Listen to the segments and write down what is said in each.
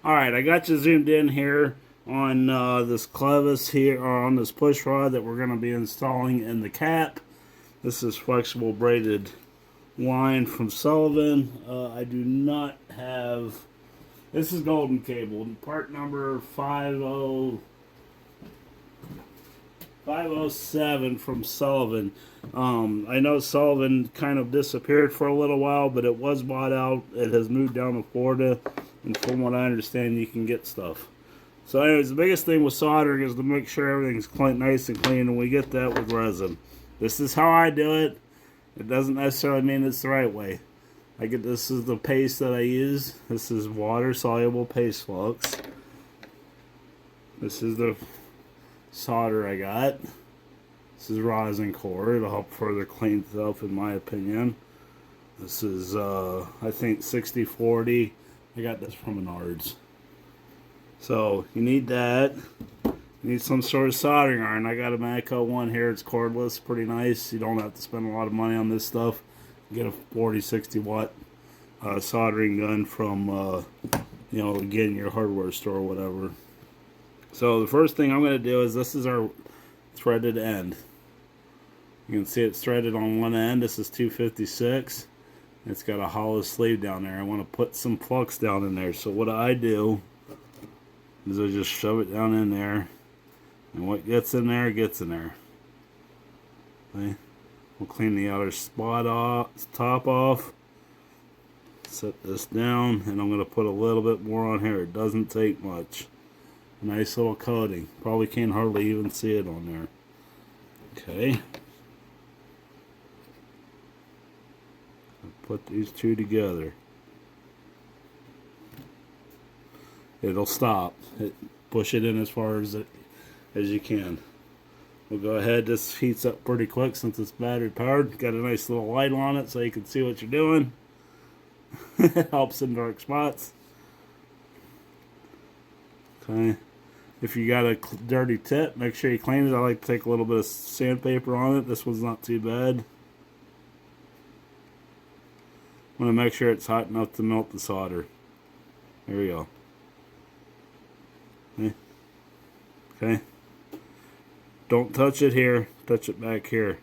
Alright, I got you zoomed in here on this clevis here, or on this push rod that we're going to be installing in the cap. This is flexible braided line from Sullivan. I do not have, this is golden cable, part number 507 from Sullivan. I know Sullivan kind of disappeared for a little while, but it was bought out. It has moved down to Florida, and from what I understand, you can get stuff. So anyways, the biggest thing with soldering is to make sure everything's clean, nice and clean, and we get that with resin. This is how I do it. It doesn't necessarily mean it's the right way. This is the paste that I use. This is water-soluble paste flux. This is the solder I got. This is rosin core. It'll help further clean it up, in my opinion. This is, I think, 60/40. I got this from Menards. So, you need that. You need some sort of soldering iron. I got a Matco one here. It's cordless. Pretty nice. You don't have to spend a lot of money on this stuff. You get a 40-60 watt soldering gun from, again, your hardware store or whatever. So, the first thing I'm going to do is, this is our threaded end. You can see it's threaded on one end. This is 256. It's got a hollow sleeve down there. I want to put some flux down in there. So what I do is I just shove it down in there. And what gets in there, gets in there. Okay. We'll clean the outer spot off, top off. Set this down. And I'm going to put a little bit more on here. It doesn't take much. Nice little coating. Probably can't hardly even see it on there. Okay. Put these two together. It'll stop. Push it in as far as you can. We'll go ahead. This heats up pretty quick since it's battery powered. Got a nice little light on it so you can see what you're doing. It helps in dark spots. Okay. If you got a dirty tip, make sure you clean it. I like to take a little bit of sandpaper on it. This one's not too bad. I'm going to make sure it's hot enough to melt the solder. There we go. Okay. Okay. Don't touch it here. Touch it back here.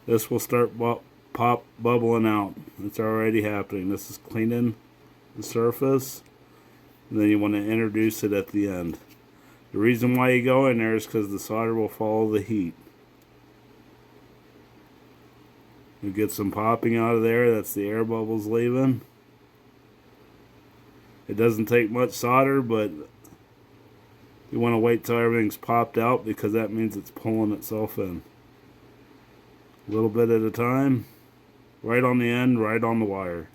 This will start bubbling out. It's already happening. This is cleaning the surface. And then you want to introduce it at the end. The reason why you go in there is because the solder will follow the heat. You get some popping out of there. That's the air bubbles leaving. It doesn't take much solder, but you want to wait till everything's popped out because that means it's pulling itself in. A little bit at a time. Right on the end, right on the wire.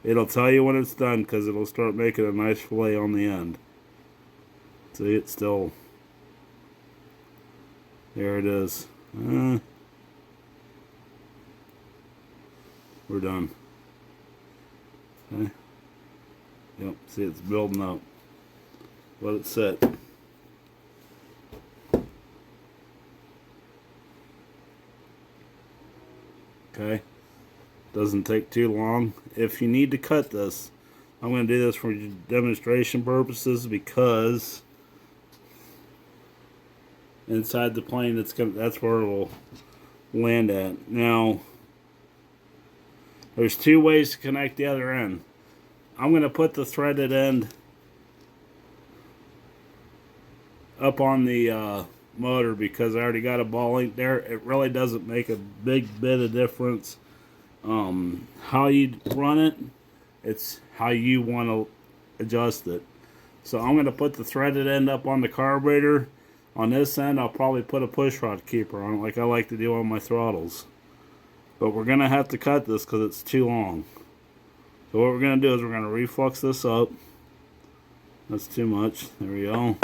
It'll tell you when it's done because it'll start making a nice fillet on the end. See, it's still... There it is. We're done. Okay. Yep, see it's building up. Let it set. Okay. Doesn't take too long. If you need to cut this, I'm going to do this for demonstration purposes because inside the plane that's where it will land at. Now, there's two ways to connect the other end. I'm going to put the threaded end up on the motor because I already got a ball link there. It really doesn't make a big bit of difference how you run it. It's how you want to adjust it. So I'm going to put the threaded end up on the carburetor. On this end, I'll probably put a push rod keeper on it like I like to do on my throttles. But we're going to have to cut this because it's too long. So what we're going to do is we're going to reflux this up. That's too much. There we go.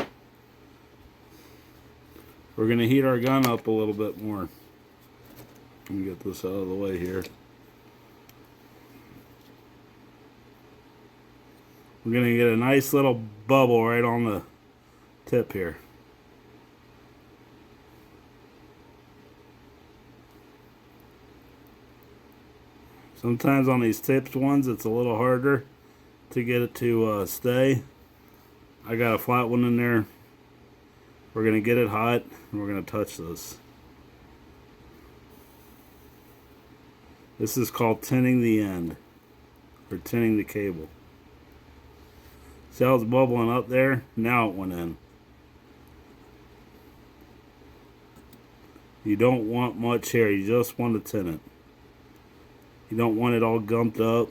We're going to heat our gun up a little bit more. Let me get this out of the way here. We're going to get a nice little bubble right on the tip here. Sometimes on these tipped ones, it's a little harder to get it to stay. I got a flat one in there. We're going to get it hot, and we're going to touch this. This is called tinning the end, or tinning the cable. See how it's bubbling up there? Now it went in. You don't want much here, you just want to tin it. You don't want it all gumped up.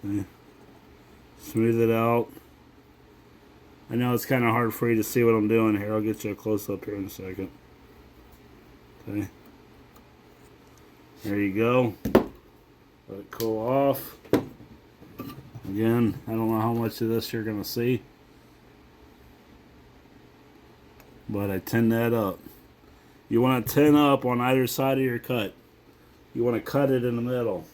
Okay. Smooth it out. I know it's kind of hard for you to see what I'm doing here. I'll get you a close up here in a second. Okay. There you go. Let it cool off. Again, I don't know how much of this you're going to see, but I tin that up. You want to tin up on either side of your cut. You want to cut it in the middle.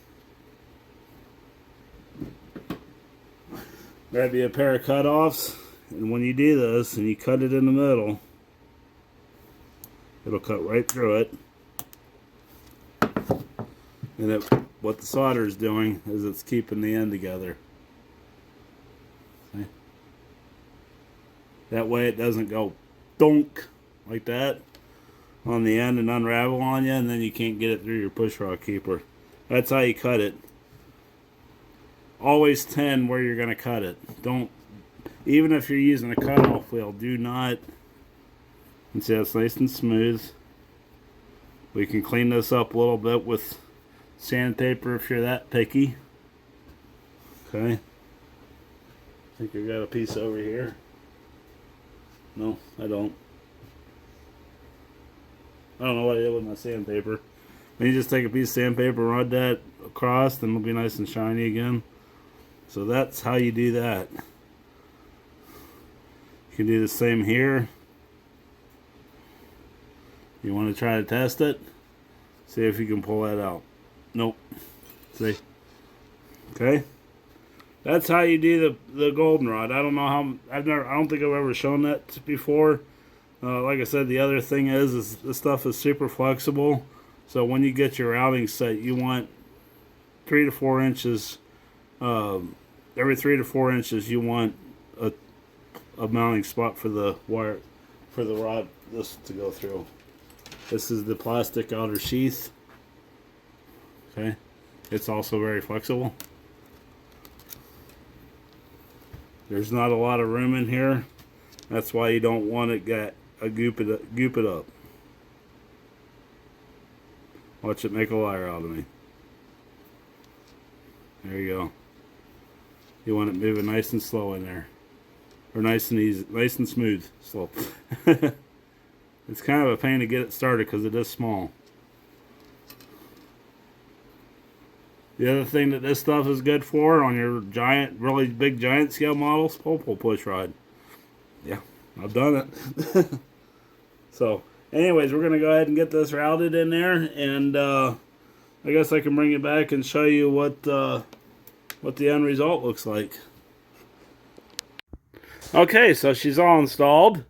Grab you a pair of cut-offs, and when you do this and you cut it in the middle, it'll cut right through it. And what the solder is doing is it's keeping the end together. See? That way it doesn't go donk like that on the end and unravel on you, and then you can't get it through your push rod keeper. That's how you cut it. Always tin where you're going to cut it. Don't, even if you're using a cutoff wheel, do not. And see, it's nice and smooth. We can clean this up a little bit with sandpaper if you're that picky. Okay. I think I got a piece over here. No, I don't. I don't know what I did with my sandpaper. Then you just take a piece of sandpaper, run that across, then it'll be nice and shiny again. So that's how you do that. You can do the same here. You want to try to test it? See if you can pull that out. Nope. See? Okay. That's how you do the goldenrod. I don't know how. I don't think I've ever shown that before. Like I said, the other thing is this stuff is super flexible. So when you get your routing set, you want 3 to 4 inches. Every 3 to 4 inches, you want a mounting spot for the wire, for the rod this to go through. This is the plastic outer sheath. Okay, it's also very flexible. There's not a lot of room in here. That's why you don't want it get a goop it up. Watch it make a liar out of me. There you go. You want it moving nice and slow in there. Or nice and easy, nice and smooth, slow. It's kind of a pain to get it started because it is small. The other thing that this stuff is good for on your giant, really big giant scale models, pole push rod. Yeah, I've done it. So, anyways, we're going to go ahead and get this routed in there, and I guess I can bring it back and show you what the end result looks like. Okay, so she's all installed.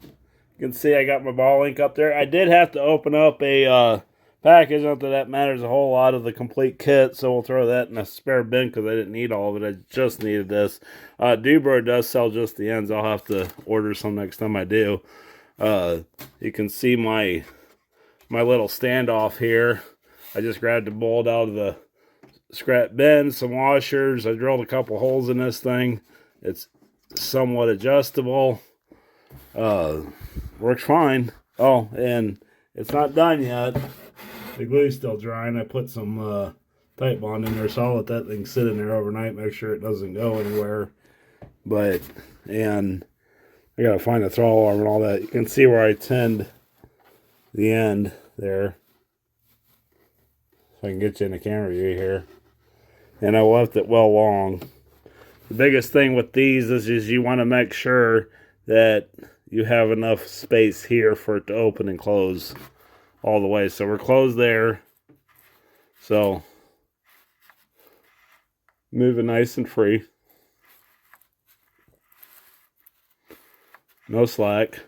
You can see I got my ball link up there. I did have to open up a package. Not that matters a whole lot of the complete kit, so we'll throw that in a spare bin because I didn't need all of it. I just needed this. Dubro does sell just the ends. I'll have to order some next time I do. You can see my little standoff here. I just grabbed a bolt out of the scrap bin, some washers. I drilled a couple holes in this thing. It's somewhat adjustable. Works fine. Oh, and it's not done yet. The glue's still drying. I put some tight bond in there, so I'll let that thing sit in there overnight, make sure it doesn't go anywhere. And I gotta find the throttle arm and all that. You can see where I tinned the end there. So I can get you in the camera view here. And I left it well long. The biggest thing with these is you want to make sure that you have enough space here for it to open and close all the way. So we're closed there. So moving nice and free. No slack.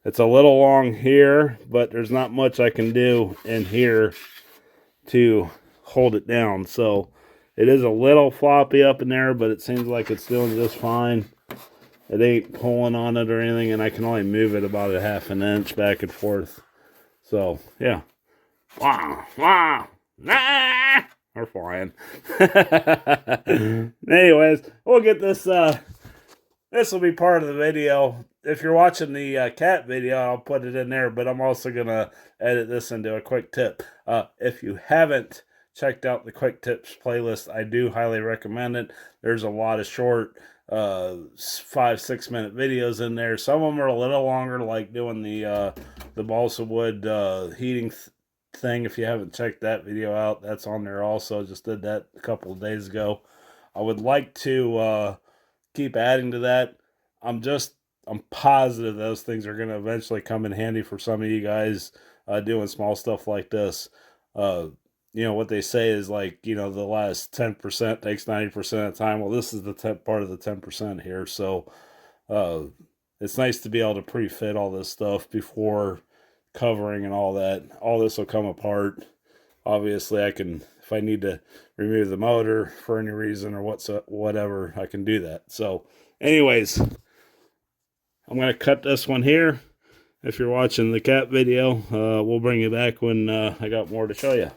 It's a little long here, but there's not much I can do in here to hold it down. So it is a little floppy up in there, but it seems like it's doing just fine. It ain't pulling on it or anything, and I can only move it about a ½ an inch back and forth. So, yeah. Wow, wow, nah, we're flying. Anyways, we'll get this, this will be part of the video. If you're watching the cat video, I'll put it in there, but I'm also going to edit this into a quick tip. If you haven't checked out the quick tips playlist, I do highly recommend it. There's a lot of short 5-6 minute videos in there. Some of them are a little longer, like doing the balsa wood heating thing. If you haven't checked that video out, that's on there also. Just did that a couple of days ago. I would like to keep adding to that. I'm positive those things are going to eventually come in handy for some of you guys doing small stuff like this. You know, what they say is, like, you know, the last 10% takes 90% of the time. Well, this is the part of the 10% here. So it's nice to be able to pre-fit all this stuff before covering and all that. All this will come apart. Obviously, I can, if I need to remove the motor for any reason or whatever, I can do that. So anyways, I'm going to cut this one here. If you're watching the cat video, we'll bring you back when I got more to show you.